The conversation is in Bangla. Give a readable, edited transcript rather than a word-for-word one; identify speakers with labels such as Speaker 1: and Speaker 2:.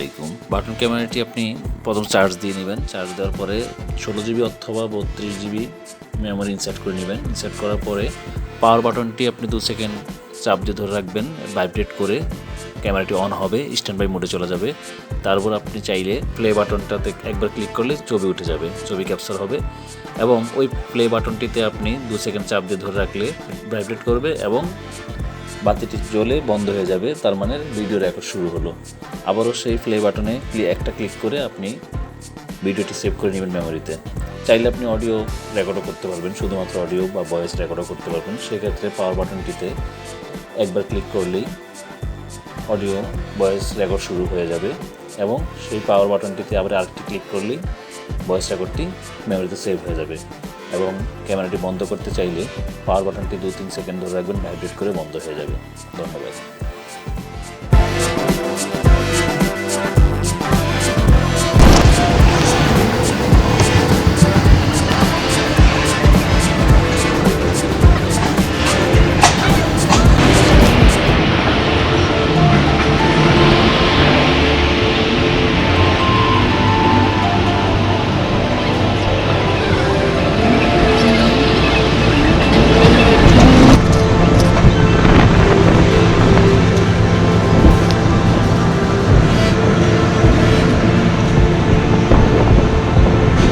Speaker 1: আলাইকুম। বাটন ক্যামেরাটি আপনি প্রথম চার্জ দিয়ে নেবেন। চার্জ দেওয়ার পরে 16 জিবি অথবা 32 জিবি মেমোরি ইনসার্ট করে নেবেন। ইনসার্ট করার পরে পাওয়ার বাটনটি আপনি 2 সেকেন্ড চাপ দিয়ে ধরে রাখবেন। ভাইব্রেট করে ক্যামেরাটি অন হবে, স্ট্যান্ড বাই মোডে চলে যাবে। তারপর আপনি চাইলে প্লে বাটনটাতে একবার ক্লিক করলে ছবি উঠে যাবে, ছবি ক্যাপচার হবে এবং ওই প্লে বাটনটিতে আপনি 2 সেকেন্ড চাপ দিয়ে ধরে রাখলে ভাইব্রেট করবে এবং বাতিটি জ্বলে বন্ধ হয়ে যাবে, তার মানে ভিডিও রেকর্ড শুরু হলো। আবারও সেই প্লে বাটনে একটা ক্লিক করে আপনি ভিডিওটি সেভ করে নেবেন মেমোরিতে। চাইলে আপনি অডিও রেকর্ডও করতে পারবেন, শুধুমাত্র অডিও বা ভয়েস রেকর্ডও করতে পারবেন। সেক্ষেত্রে পাওয়ার বাটনটিতে একবার ক্লিক করলেই অডিও ভয়েস রেকর্ড শুরু হয়ে যাবে এবং সেই পাওয়ার বাটনটিতে আবার আরেকটি ক্লিক করলেই ভয়েস রেকর্ডটি মেমোরিতে সেভ হয়ে যাবে। এবং ক্যামেরাটি বন্ধ করতে চাইলে পাওয়ার বাটনটি 2-3 সেকেন্ড ধরে রাখবেন, ভাইব্রেট করে বন্ধ হয়ে যাবে। ধন্যবাদ।